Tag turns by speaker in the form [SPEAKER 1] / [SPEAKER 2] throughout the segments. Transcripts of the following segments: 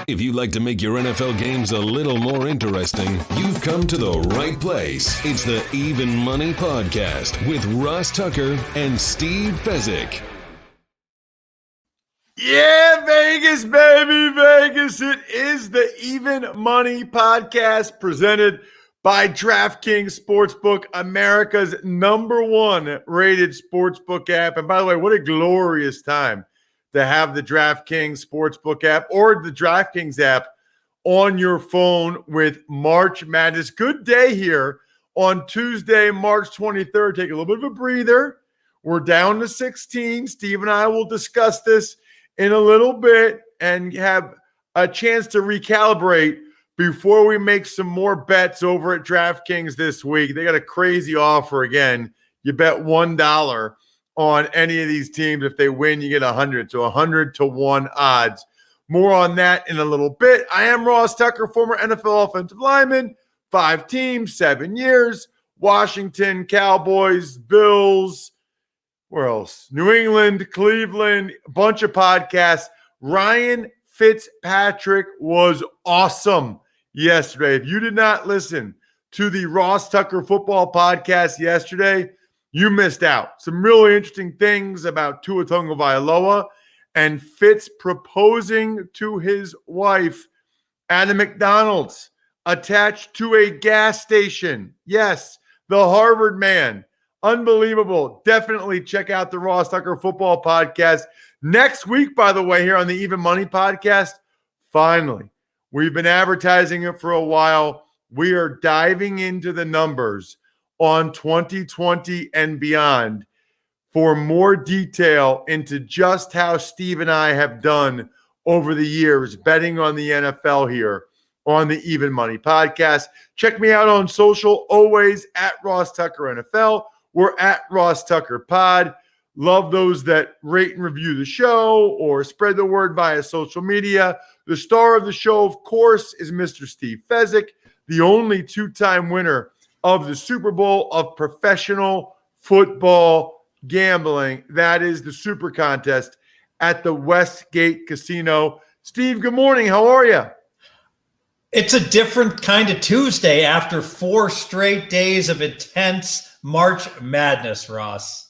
[SPEAKER 1] If you'd like to make your NFL games a little more interesting, you've come to the right place. It's the Even Money Podcast with Ross Tucker and Steve Fezzik.
[SPEAKER 2] Yeah, Vegas, baby, Vegas. It is the Even Money Podcast presented by DraftKings Sportsbook, America's #1 rated sportsbook app. And by the way, what a glorious time to have the DraftKings Sportsbook app or the DraftKings app on your phone with March Madness. Good day here on Tuesday, March 23rd. Take a little bit of a breather. We're down to 16. Steve and I will discuss this in a little bit and have a chance to recalibrate before we make some more bets over at DraftKings this week. They got a crazy offer again. You bet $1 on any of these teams. If they win, you get 100. So 100-1 odds. More on that in a little bit. I am Ross Tucker, former NFL offensive lineman, 5 teams, 7 years, Washington, Cowboys, Bills, where else? New England, Cleveland, a bunch of podcasts. Ryan Fitzpatrick was awesome yesterday. If you did not listen to the Ross Tucker football podcast yesterday, you missed out. Some really interesting things about Tua Tagovailoa and Fitz proposing to his wife at a McDonald's attached to a gas station. Yes, the Harvard man. Unbelievable. Definitely check out the Ross Tucker football podcast. Next week, by the way, here on the Even Money Podcast, finally, we've been advertising it for a while. We are diving into the numbers on 2020 and beyond for more detail into just how Steve and I have done over the years betting on the NFL here on the Even Money Podcast. Check me out on social, always at Ross Tucker NFL. We're at Ross Tucker Pod. Love those that rate and review the show or spread the word via social media. The star of the show, of course, is Mr. Steve Fezzik, the only 2-time winner of the Super Bowl of professional football gambling. That is the Super Contest at the Westgate Casino. Steve, good morning. How are you?
[SPEAKER 3] It's a different kind of Tuesday after 4 straight days of intense March Madness, Ross.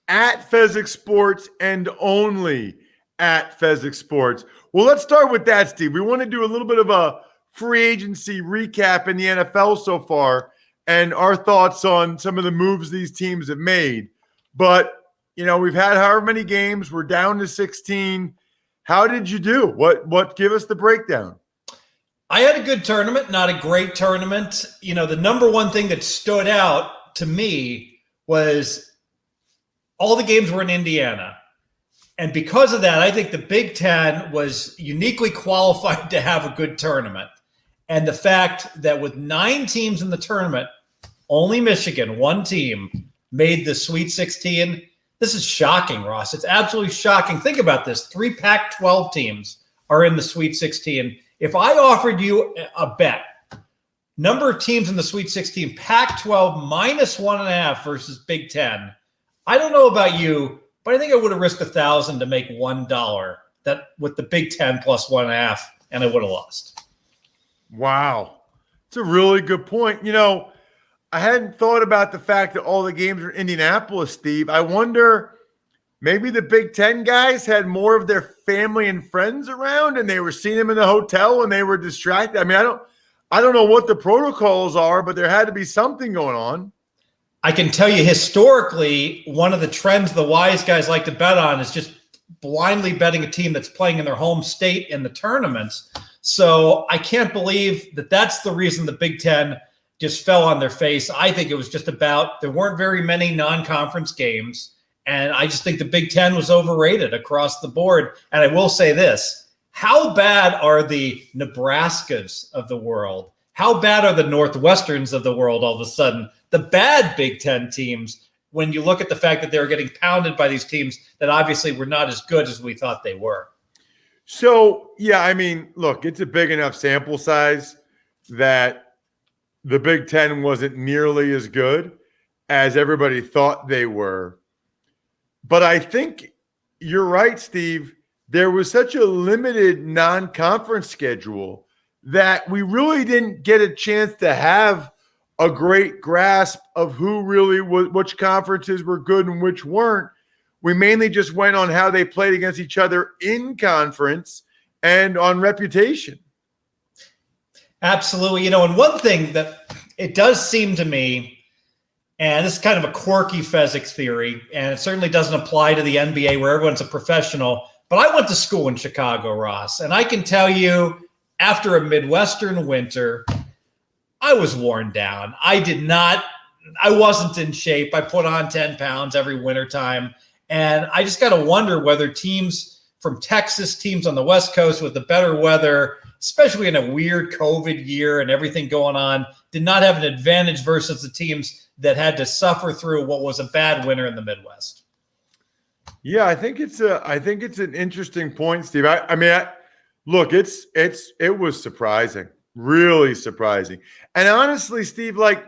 [SPEAKER 2] At Fezzik Sports and only at Fezzik Sports. Well, let's start with that, Steve. We want to do a little bit of a free agency recap in the NFL so far and our thoughts on some of the moves these teams have made. But, you know, we've had however many games. We're down to 16. How did you do? What? Give us the breakdown.
[SPEAKER 3] I had a good tournament, not a great tournament. You know, the number one thing that stood out to me was all the games were in Indiana. And because of that, I think the Big Ten was uniquely qualified to have a good tournament. And the fact that with 9 teams in the tournament, only Michigan, 1 team, made the Sweet 16. This is shocking, Ross. It's absolutely shocking. Think about this. 3 Pac-12 teams are in the Sweet 16. If I offered you a bet, number of teams in the Sweet 16, Pac-12 minus 1.5 versus Big Ten, I don't know about you, but I think I would have risked $1,000 to make $1 that with the Big Ten plus 1.5, and I would have lost.
[SPEAKER 2] Wow. It's a really good point. You know, I hadn't thought about the fact that all the games are in Indianapolis, Steve. I wonder, maybe the Big Ten guys had more of their family and friends around and they were seeing them in the hotel and they were distracted. I mean, I don't know what the protocols are, but there had to be something going on.
[SPEAKER 3] I can tell you historically, one of the trends the wise guys like to bet on is just blindly betting a team that's playing in their home state in the tournaments. So I can't believe that that's the reason the Big Ten just fell on their face. I think it was just about there weren't very many non-conference games. And I just think the Big Ten was overrated across the board. And I will say this, how bad are the Nebraskas of the world? How bad are the Northwesterns of the world all of a sudden? The bad Big Ten teams, when you look at the fact that they were getting pounded by these teams that obviously were not as good as we thought they were.
[SPEAKER 2] So, yeah, I mean, look, it's a big enough sample size that the Big Ten wasn't nearly as good as everybody thought they were. But I think you're right, Steve. there was such a limited non-conference schedule that we really didn't get a chance to have a great grasp of who really was, which conferences were good and which weren't. We mainly just went on how they played against each other in conference and on reputation.
[SPEAKER 3] Absolutely. And one thing that it does seem to me, and this is kind of a quirky Fezzik theory, and it certainly doesn't apply to the NBA where everyone's a professional, but I went to school in Chicago, Ross, and I can tell you after a Midwestern winter, I was worn down. I wasn't in shape. I put on 10 pounds every wintertime. And I just got to wonder whether teams from Texas, teams on the West Coast with the better weather, especially in a weird COVID year and everything going on, did not have an advantage versus the teams that had to suffer through what was a bad winter in the Midwest.
[SPEAKER 2] Yeah, I think it's an interesting point, Steve. Look, it was surprising, really surprising. And honestly, Steve, like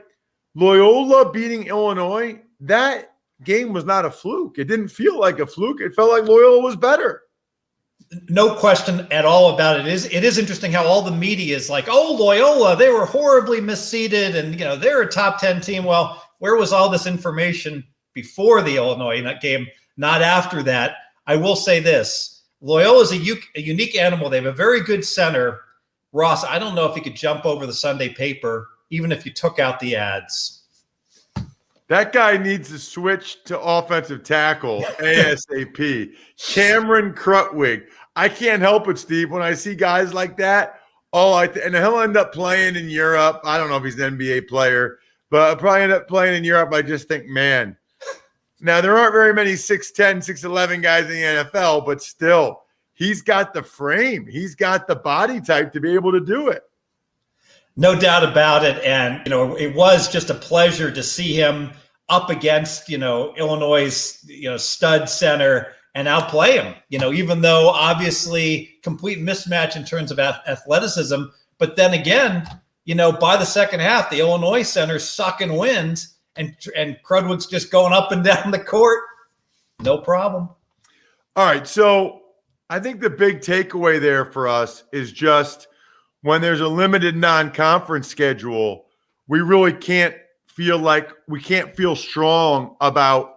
[SPEAKER 2] Loyola beating Illinois, that game was not a fluke. It didn't feel like a fluke. It felt like Loyola was better.
[SPEAKER 3] No question at all about it. It is interesting how all the media is like, oh, Loyola, they were horribly misseeded and, they're a top 10 team. Well, where was all this information before the Illinois game, not after that? I will say this. Loyola is a unique animal. They have a very good center. Ross, I don't know if he could jump over the Sunday paper, even if you took out the ads.
[SPEAKER 2] That guy needs to switch to offensive tackle ASAP. Cameron Krutwig. I can't help it, Steve, when I see guys like that. And he'll end up playing in Europe. I don't know if he's an NBA player, but he'll probably end up playing in Europe. I just think, man. Now, there aren't very many 6'10", 6'11 guys in the NFL, but still, he's got the frame. He's got the body type to be able to do it.
[SPEAKER 3] No doubt about it. And, it was just a pleasure to see him up against, Illinois' stud center and outplay him, even though obviously complete mismatch in terms of athleticism. But then again, by the second half, the Illinois center sucking wind and Krudwig's just going up and down the court. No problem.
[SPEAKER 2] All right. So I think the big takeaway there for us is just when there's a limited non-conference schedule, we really can't feel strong about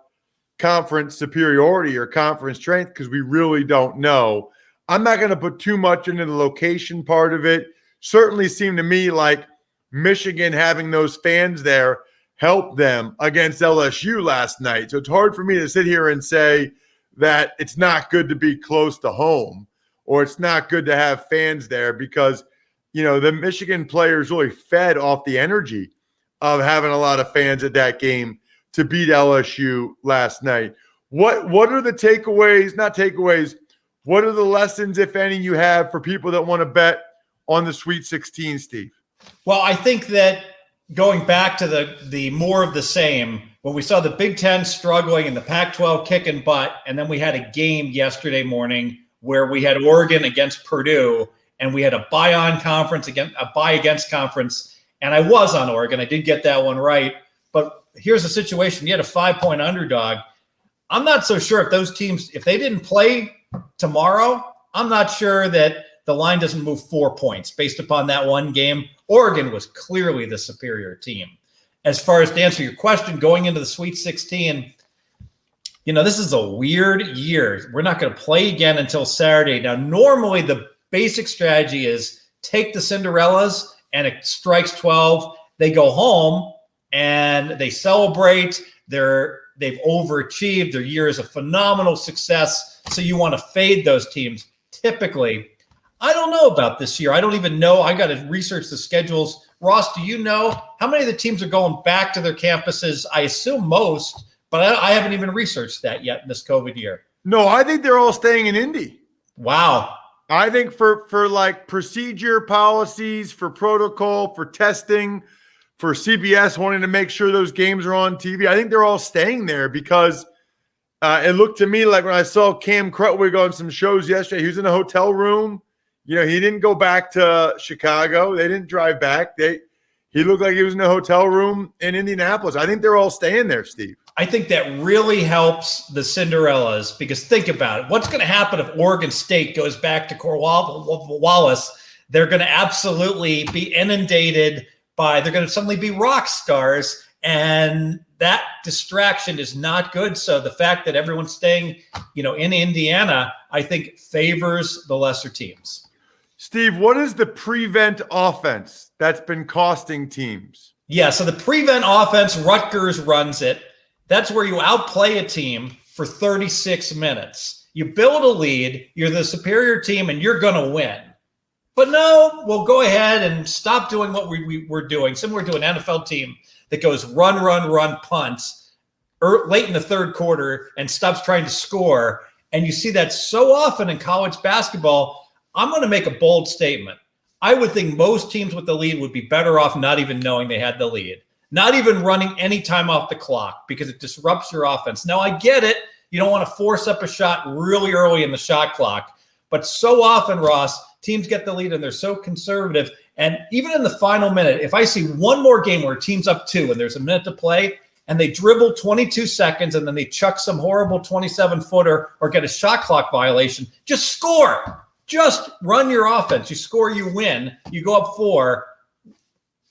[SPEAKER 2] conference superiority or conference strength because we really don't know. I'm not going to put too much into the location part of it. Certainly seemed to me like Michigan having those fans there helped them against LSU last night. So it's hard for me to sit here and say that it's not good to be close to home or it's not good to have fans there because, the Michigan players really fed off the energy of having a lot of fans at that game to beat LSU last night. What are the takeaways, not takeaways, what are the lessons, if any, you have for people that want to bet on the Sweet 16, Steve?
[SPEAKER 3] Well, I think that going back to the more of the same, when we saw the Big Ten struggling and the Pac-12 kicking butt, and then we had a game yesterday morning where we had Oregon against Purdue, and we had a buy-on conference, a buy-against conference, and I was on Oregon. I did get that one right. But here's the situation. You had a 5-point underdog. I'm not so sure if those teams, if they didn't play tomorrow, I'm not sure that the line doesn't move 4 points based upon that one game. Oregon was clearly the superior team. As far as to answer your question, going into the Sweet 16, this is a weird year. We're not going to play again until Saturday. Now, normally the basic strategy is take the Cinderellas and it strikes 12. They go home and they celebrate. They've overachieved. Their year is a phenomenal success. So you want to fade those teams. Typically, I don't know about this year. I don't even know. I got to research the schedules. Ross, do you know how many of the teams are going back to their campuses? I assume most, but I haven't even researched that yet in this COVID year.
[SPEAKER 2] No, I think they're all staying in Indy.
[SPEAKER 3] Wow.
[SPEAKER 2] I think for like procedure policies, for protocol, for testing, for CBS wanting to make sure those games are on TV, I think they're all staying there because it looked to me like when I saw Cam Krutwig on some shows yesterday, he was in a hotel room. He didn't go back to Chicago. They didn't drive back. He looked like he was in a hotel room in Indianapolis. I think they're all staying there, Steve.
[SPEAKER 3] I think that really helps the Cinderellas, because think about it. What's going to happen if Oregon State goes back to Cornwallis? They're going to absolutely be inundated they're going to suddenly be rock stars, and that distraction is not good. So the fact that everyone's staying, in Indiana, I think favors the lesser teams.
[SPEAKER 2] Steve, what is the prevent offense that's been costing teams?
[SPEAKER 3] Yeah, so the prevent offense, Rutgers runs it. That's where you outplay a team for 36 minutes. You build a lead, you're the superior team, and you're going to win. But no, we'll go ahead and stop doing what we're doing, similar to an NFL team that goes run, punts late in the third quarter and stops trying to score. And you see that so often in college basketball. I'm going to make a bold statement. I would think most teams with the lead would be better off not even knowing they had the lead, not even running any time off the clock, because it disrupts your offense. Now, I get it. You don't want to force up a shot really early in the shot clock. But so often, Ross, teams get the lead and they're so conservative. And even in the final minute, if I see one more game where a team's up 2 and there's a minute to play and they dribble 22 seconds and then they chuck some horrible 27-footer or get a shot clock violation, just score. Just run your offense. You score, you win. You go up 4.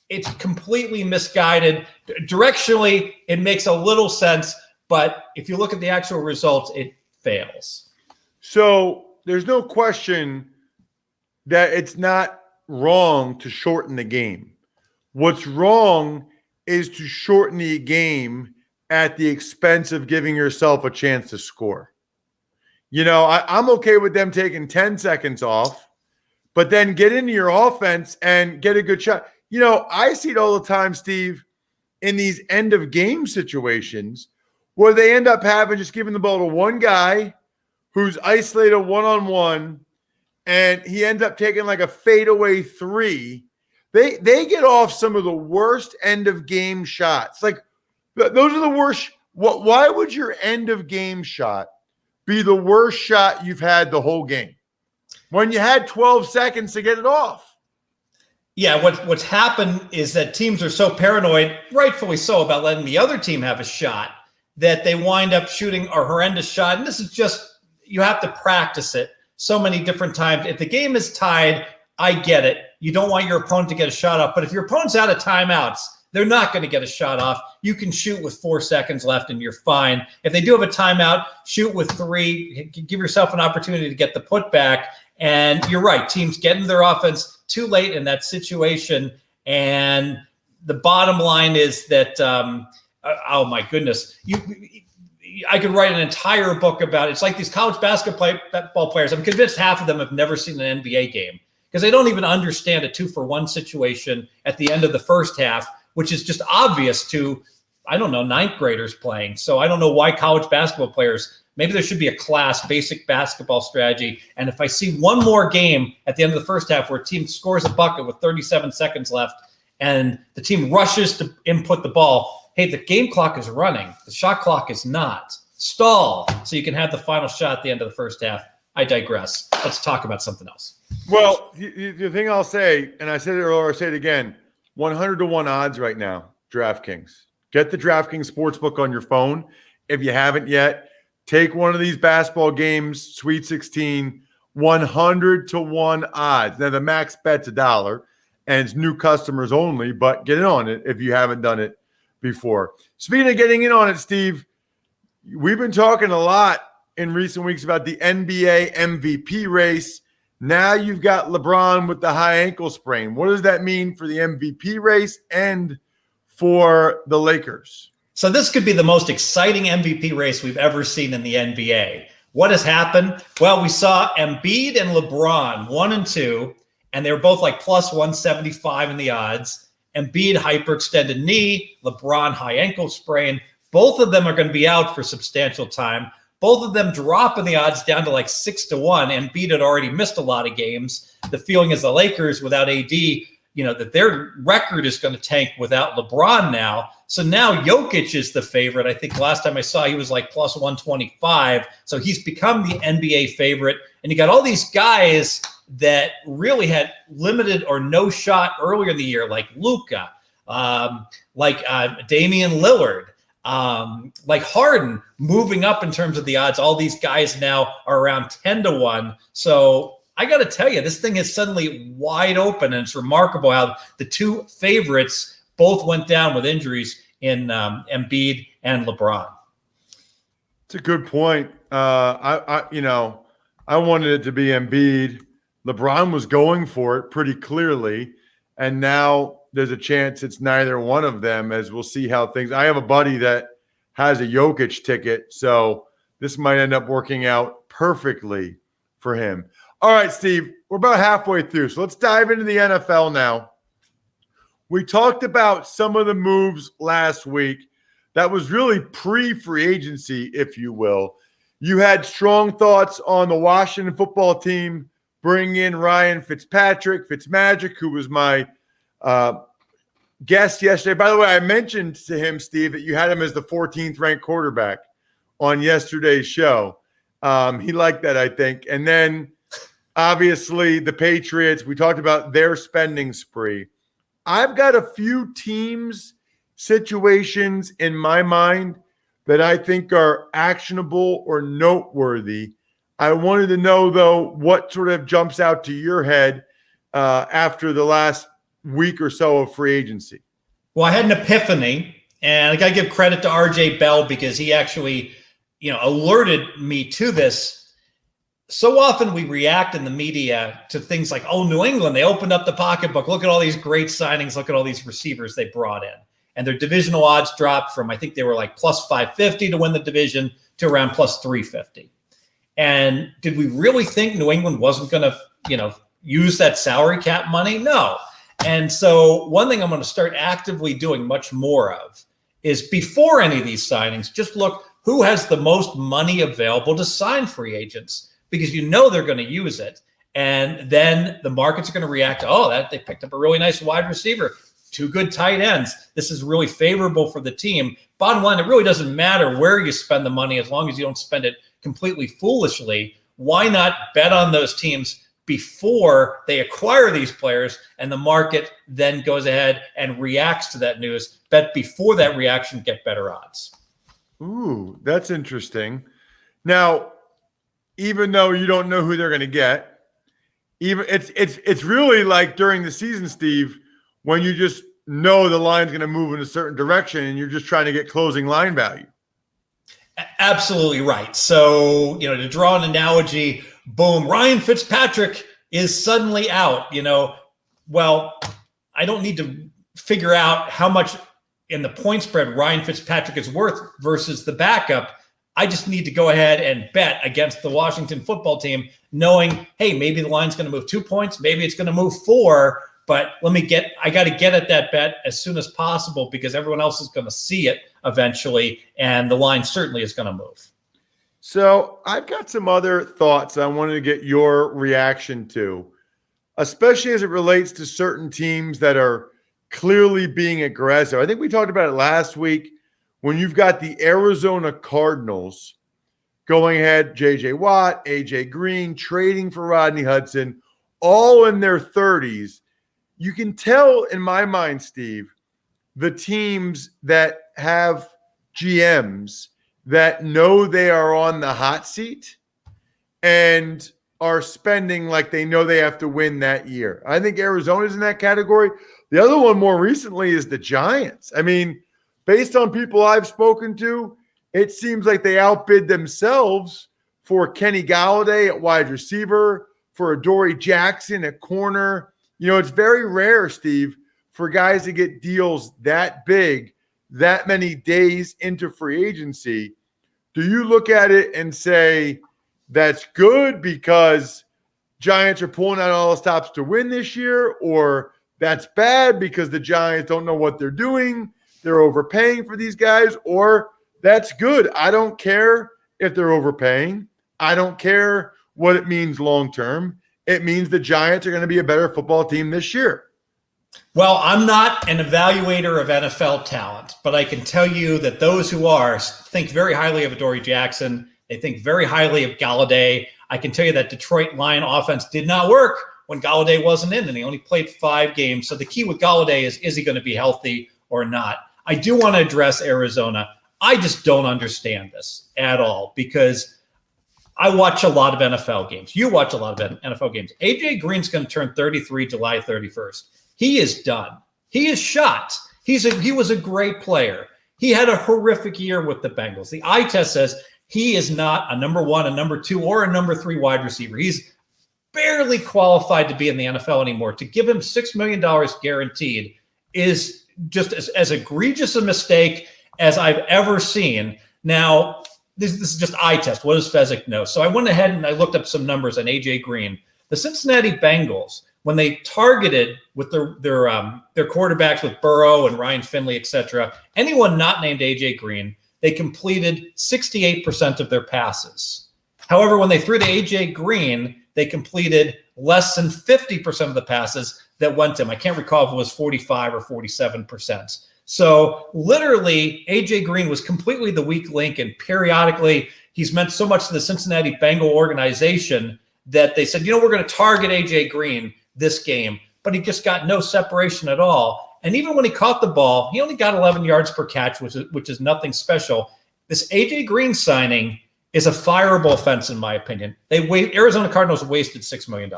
[SPEAKER 3] It's completely misguided. Directionally, it makes a little sense, but if you look at the actual results, it fails.
[SPEAKER 2] So there's no question that it's not wrong to shorten the game. What's wrong is to shorten the game at the expense of giving yourself a chance to score. I'm okay with them taking 10 seconds off, but then get into your offense and get a good shot. I see it all the time, Steve, in these end of game situations where they end up just giving the ball to one guy who's isolated one-on-one, and he ends up taking like a fadeaway 3. They get off some of the worst end of game shots. Like, those are the worst. Why would your end of game shot be the worst shot you've had the whole game when you had 12 seconds to get it off?
[SPEAKER 3] Yeah, what's happened is that teams are so paranoid, rightfully so, about letting the other team have a shot that they wind up shooting a horrendous shot. And this is just, you have to practice it so many different times. If the game is tied, I get it. You don't want your opponent to get a shot off. But if your opponent's out of timeouts, they're not going to get a shot off. You can shoot with 4 seconds left and you're fine. If they do have a timeout, shoot with 3. Give yourself an opportunity to get the putback. And you're right. Teams get into their offense too late in that situation. And the bottom line is that, oh my goodness, I could write an entire book about it. It's like these college basketball players. I'm convinced half of them have never seen an NBA game because they don't even understand a 2-for-1 situation at the end of the first half, which is just obvious to, I don't know, 9th graders playing. So I don't know why college basketball players, maybe there should be a class, basic basketball strategy. And if I see one more game at the end of the first half where a team scores a bucket with 37 seconds left and the team rushes to input the ball, hey, the game clock is running. The shot clock is not. Stall so you can have the final shot at the end of the first half. I digress. Let's talk about something else.
[SPEAKER 2] Well, the thing I'll say, and I said it earlier, I'll say it again, 100-to-1 odds right now, DraftKings. Get the DraftKings Sportsbook on your phone. If you haven't yet, take one of these basketball games, Sweet 16, 100-to-1 odds. Now, the max bet's $1, and it's new customers only, but get in on it if you haven't done it before. Speaking of getting in on it, Steve, we've been talking a lot in recent weeks about the NBA MVP race. Now you've got LeBron with the high ankle sprain. What does that mean for the MVP race and for the Lakers?
[SPEAKER 3] So this could be the most exciting MVP race we've ever seen in the NBA. What has happened? Well, we saw Embiid and LeBron 1 and 2, and they were both like plus 175 in the odds. Embiid hyperextended knee, LeBron high ankle sprain. Both of them are going to be out for substantial time. Both of them dropping the odds down to like 6-1. Embiid had already missed a lot of games. The feeling is the Lakers without AD, that their record is going to tank without LeBron now. So now Jokic is the favorite. I think last time I saw he was like plus 125. So he's become the NBA favorite. And you got all these guys that really had limited or no shot earlier in the year, like Luka, like Damian Lillard. like Harden moving up in terms of the odds. All these guys now are around 10-1. So I got to tell you, this thing is suddenly wide open, and it's remarkable how the two favorites both went down with injuries in Embiid and LeBron.
[SPEAKER 2] It's a good point. I wanted it to be Embiid. LeBron was going for it pretty clearly, and now there's a chance it's neither one of them, as we'll see how things. I have a buddy that has a Jokic ticket, so this might end up working out perfectly for him. All right, Steve, we're about halfway through, so let's dive into the NFL now. We talked about some of the moves last week. That was really pre-free agency, if you will. You had strong thoughts on the Washington football team bringing in Ryan Fitzmagic, who was my guest yesterday. By the way, I mentioned to him, Steve, that you had him as the 14th ranked quarterback on yesterday's show. He liked that, I think. And then, obviously, the Patriots, we talked about their spending spree. I've got a few teams, situations in my mind that I think are actionable or noteworthy. I wanted to know, though, what sort of jumps out to your head after the last week or so of free agency.
[SPEAKER 3] Well, I had an epiphany, and I got to give credit to RJ Bell because he actually, alerted me to this. So often we react in the media to things like, oh, New England, they opened up the pocketbook. Look at all these great signings. Look at all these receivers they brought in. And their divisional odds dropped from, I think they were like plus 550 to win the division to around plus 350. And did we really think New England wasn't going to, use that salary cap money? No. And so one thing I'm going to start actively doing much more of is before any of these signings, just look who has the most money available to sign free agents, because they're going to use it. And then the markets are going to react to, that they picked up a really nice wide receiver, 2 good tight ends. This is really favorable for the team. Bottom line, it really doesn't matter where you spend the money as long as you don't spend it completely foolishly. Why not bet on those teams before they acquire these players, and the market then goes ahead and reacts to that news? Bet before that reaction, get better odds.
[SPEAKER 2] Ooh, that's interesting. Now, even though you don't know who they're going to get, it's really like during the season, Steve, when you just know the line's going to move in a certain direction and you're just trying to get closing line value.
[SPEAKER 3] Absolutely right. So, to draw an analogy, boom, Ryan Fitzpatrick is suddenly out. Well, I don't need to figure out how much in the point spread Ryan Fitzpatrick is worth versus the backup. I just need to go ahead and bet against the Washington football team, knowing, hey, maybe the line's going to move 2 points, maybe it's going to move 4, but I got to get at that bet as soon as possible because everyone else is going to see it eventually, and the line certainly is going to move.
[SPEAKER 2] So I've got some other thoughts I wanted to get your reaction to, especially as it relates to certain teams that are clearly being aggressive. I think we talked about it last week when you've got the Arizona Cardinals going ahead, J.J. Watt, A.J. Green, trading for Rodney Hudson, all in their 30s. You can tell in my mind, Steve, the teams that have GMs that know they are on the hot seat and are spending like they know they have to win that year. I think Arizona's in that category. The other one more recently is the Giants. I mean, based on people I've spoken to, it seems like they outbid themselves for Kenny Golladay at wide receiver, for Adoree Jackson at corner. It's very rare, Steve, for guys to get deals that big, that many days into free agency. Do you look at it and say that's good because Giants are pulling out all the stops to win this year, or that's bad because the Giants don't know what they're doing, they're overpaying for these guys, or that's good? I don't care if they're overpaying. I don't care what it means long term. It means the Giants are going to be a better football team this year.
[SPEAKER 3] Well, I'm not an evaluator of NFL talent, but I can tell you that those who are think very highly of Adoree Jackson. They think very highly of Golladay. I can tell you that Detroit Lion offense did not work when Golladay wasn't in, and he only played 5 games. So the key with Golladay is he going to be healthy or not? I do want to address Arizona. I just don't understand this at all because I watch a lot of NFL games. You watch a lot of NFL games. AJ Green's going to turn 33 July 31st. He is done. He is shot. He was a great player. He had a horrific year with the Bengals. The eye test says he is not a number 1, a number 2, or a number 3 wide receiver. He's barely qualified to be in the NFL anymore. To give him $6 million guaranteed is just as egregious a mistake as I've ever seen. Now, this is just eye test. What does Fezzik know? So I went ahead and I looked up some numbers on AJ Green. The Cincinnati Bengals, when they targeted with their quarterbacks with Burrow and Ryan Finley, etc., anyone not named AJ Green, they completed 68% of their passes. However, when they threw to AJ Green, they completed less than 50% of the passes that went to him. I can't recall if it was 45 or 47%. So literally, AJ Green was completely the weak link, and periodically he's meant so much to the Cincinnati Bengal organization that they said, we're going to target AJ Green this game, but he just got no separation at all. And even when he caught the ball, he only got 11 yards per catch, which is nothing special. This AJ Green signing is a fireable offense, in my opinion. Arizona Cardinals wasted $6 million.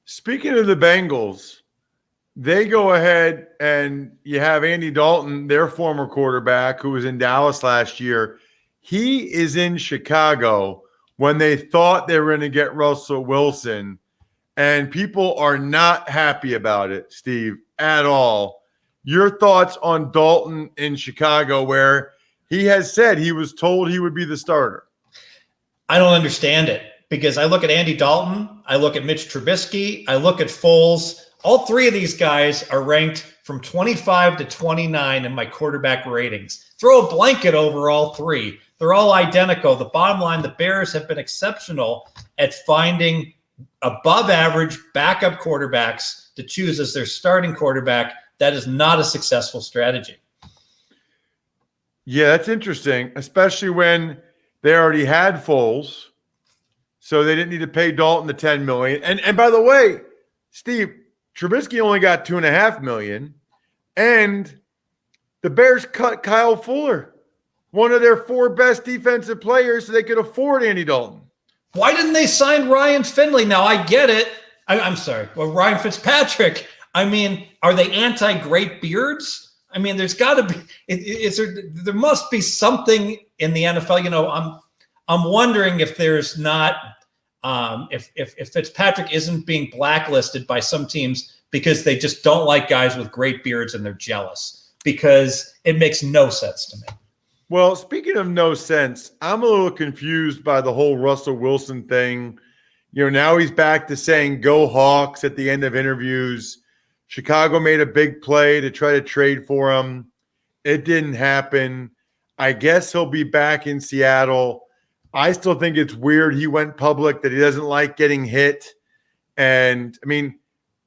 [SPEAKER 2] Speaking of the Bengals, they go ahead and you have Andy Dalton, their former quarterback, who was in Dallas last year. He is in Chicago when they thought they were going to get Russell Wilson, and people are not happy about it, Steve, at all. Your thoughts on Dalton in Chicago, where he has said he was told he would be the starter?
[SPEAKER 3] I don't understand it because I look at Andy Dalton, I look at Mitch Trubisky, I look at Foles. All three of these guys are ranked from 25 to 29 in my quarterback ratings. Throw a blanket over all three. They're all identical. The bottom line, the Bears have been exceptional at finding above average backup quarterbacks to choose as their starting quarterback. That is not a successful strategy.
[SPEAKER 2] Yeah, that's interesting, especially when they already had Foles, so they didn't need to pay Dalton the $10 million. And by the way, Steve, Trubisky only got $2.5 million, and the Bears cut Kyle Fuller, one of their 4 best defensive players, so they could afford Andy Dalton.
[SPEAKER 3] Why didn't they sign Ryan Finley? Now, I get it. I'm sorry. Well, Ryan Fitzpatrick. I mean, are they anti-great beards? I mean, there's got to be. There must be something in the NFL. I'm wondering if there's not. If Fitzpatrick isn't being blacklisted by some teams because they just don't like guys with great beards and they're jealous, because it makes no sense to me.
[SPEAKER 2] Well, speaking of no sense, I'm a little confused by the whole Russell Wilson thing. Now he's back to saying "Go Hawks" at the end of interviews. Chicago made a big play to try to trade for him. It didn't happen. I guess he'll be back in Seattle. I still think it's weird he went public that he doesn't like getting hit. And, I mean,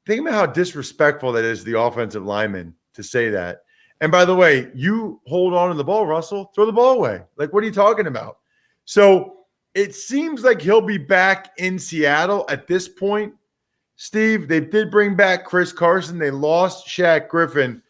[SPEAKER 2] think about how disrespectful that is to the offensive lineman to say that. And, by the way, you hold on to the ball, Russell. Throw the ball away. Like, what are you talking about? So it seems like he'll be back in Seattle at this point. Steve, they did bring back Chris Carson. They lost Shaq Griffin.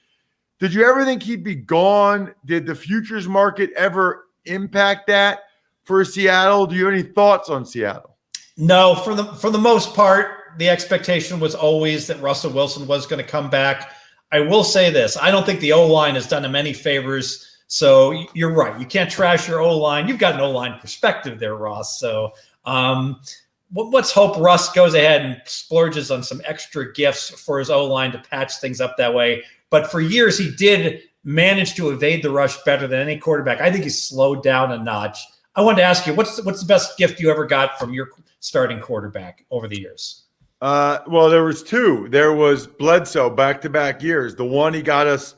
[SPEAKER 2] Did you ever think he'd be gone? Did the futures market ever impact that for Seattle? Do you have any thoughts on Seattle?
[SPEAKER 3] No, for the most part, the expectation was always that Russell Wilson was going to come back. I will say this. I don't think the O-line has done him any favors. So you're right. You can't trash your O-line. You've got an O-line perspective there, Ross. So let's hope Russ goes ahead and splurges on some extra gifts for his O-line to patch things up that way. But for years, he did manage to evade the rush better than any quarterback. I think he's slowed down a notch. I wanted to ask you, what's the best gift you ever got from your starting quarterback over the years?
[SPEAKER 2] Well, there was 2. There was Bledsoe back-to-back years. The one, he got us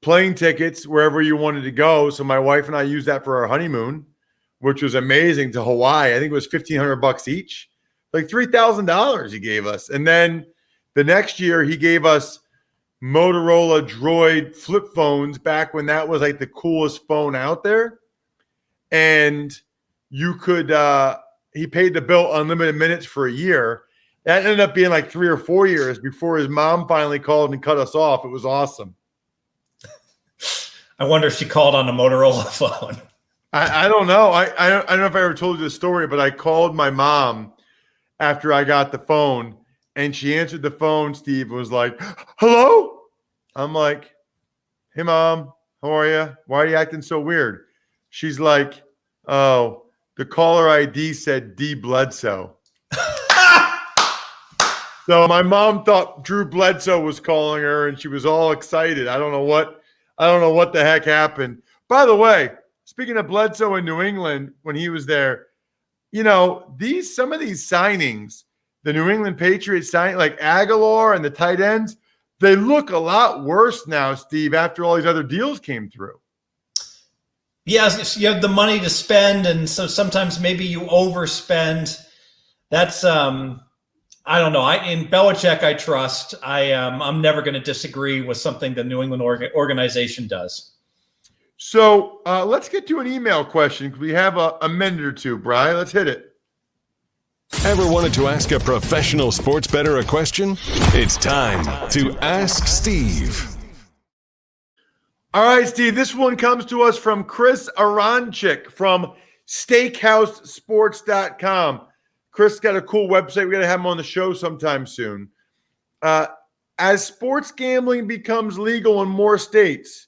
[SPEAKER 2] plane tickets wherever you wanted to go. So my wife and I used that for our honeymoon, which was amazing, to Hawaii. I think it was $1,500 each, like $3,000 he gave us. And then the next year he gave us Motorola Droid flip phones back when that was like the coolest phone out there. And you could he paid the bill unlimited minutes for a year. That ended up being like 3 or 4 years before his mom finally called and cut us off. It was awesome.
[SPEAKER 3] I wonder if she called on a Motorola phone.
[SPEAKER 2] I don't know. I don't know if I ever told you this story, but I called my mom after I got the phone, and she answered the phone, Steve, and was like, hello? I'm like, hey, Mom, how are you? Why are you acting so weird? She's like, oh, the caller ID said D. Bledsoe. So my mom thought Drew Bledsoe was calling her, and she was all excited. I don't know what the heck happened. By the way, speaking of Bledsoe in New England when he was there, some of these signings, the New England Patriots signing, like Aguilar and the tight ends, they look a lot worse now, Steve, after all these other deals came through.
[SPEAKER 3] Yes, you have the money to spend, and so sometimes maybe you overspend. That's I don't know. In Belichick, I trust. I'm never going to disagree with something the New England organization does.
[SPEAKER 2] So let's get to an email question. We have a minute or two, Brian. Let's hit it.
[SPEAKER 1] Ever wanted to ask a professional sports bettor a question? It's time to Ask Steve.
[SPEAKER 2] All right, Steve. This one comes to us from Chris Aronchik from SteakhouseSports.com. Chris got a cool website. We got to have him on the show sometime soon. As sports gambling becomes legal in more states,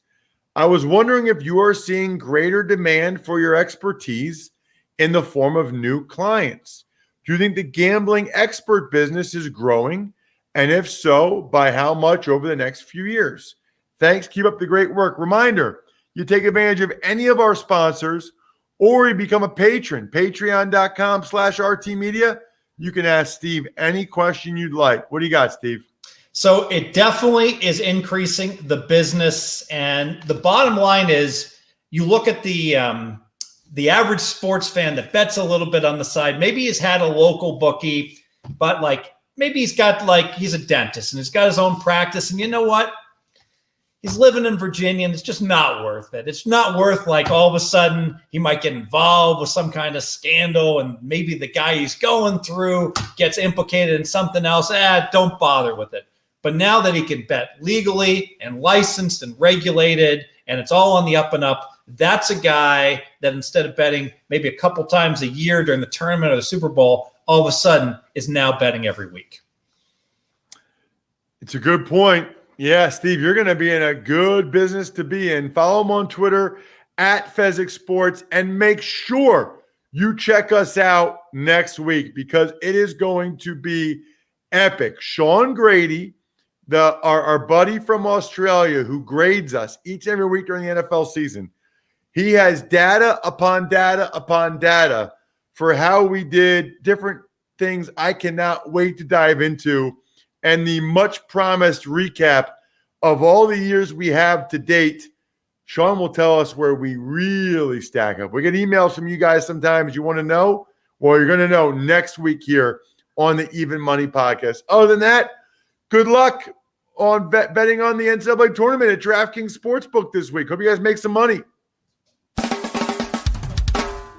[SPEAKER 2] I was wondering if you are seeing greater demand for your expertise in the form of new clients. Do you think the gambling expert business is growing? And if so, by how much over the next few years? Thanks. Keep up the great work. Reminder, you take advantage of any of our sponsors or you become a patron, patreon.com/RTmedia. You can ask Steve any question you'd like. What do you got, Steve?
[SPEAKER 3] So it definitely is increasing the business. And the bottom line is you look at the average sports fan that bets a little bit on the side. Maybe he's had a local bookie, but maybe he's a dentist and he's got his own practice. And you know what? He's living in Virginia, and it's just not worth it. It's not worth all of a sudden he might get involved with some kind of scandal, and maybe the guy he's going through gets implicated in something else. Don't bother with it. But now that he can bet legally and licensed and regulated, and it's all on the up and up, that's a guy that instead of betting maybe a couple times a year during the tournament or the Super Bowl, all of a sudden is now betting every week.
[SPEAKER 2] It's a good point. Yeah, Steve, you're going to be in a good business to be in. Follow him on Twitter @Fezzik Sports, and make sure you check us out next week because it is going to be epic. Sean Grady, our buddy from Australia who grades us each and every week during the NFL season, he has data upon data upon data for how we did different things I cannot wait to dive into. And the much promised recap of all the years we have to date. Sean will tell us where we really stack up. We get emails from you guys sometimes. You want to know? Well, you're going to know next week here on the Even Money Podcast. Other than that, good luck on betting on the NCAA Tournament at DraftKings Sportsbook this week. Hope you guys make some money.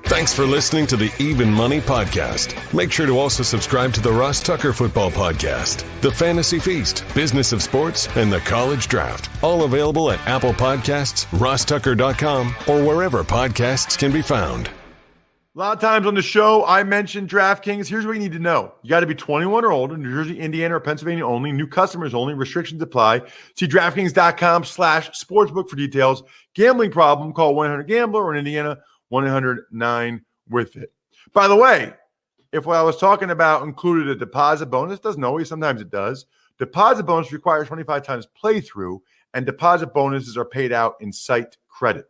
[SPEAKER 1] Thanks for listening to the Even Money Podcast. Make sure to also subscribe to the Ross Tucker Football Podcast, the Fantasy Feast, Business of Sports, and the College Draft. All available at Apple Podcasts, rosstucker.com, or wherever podcasts can be found.
[SPEAKER 2] A lot of times on the show, I mentioned DraftKings. Here's what you need to know. You got to be 21 or older, New Jersey, Indiana, or Pennsylvania only. New customers only. Restrictions apply. See DraftKings.com/sportsbook for details. Gambling problem, call 1-800-GAMBLER, or in Indiana, 1-800-9-WITH-IT. By the way, if what I was talking about included a deposit bonus, doesn't always, sometimes it does. Deposit bonus requires 25 times playthrough, and deposit bonuses are paid out in site credit.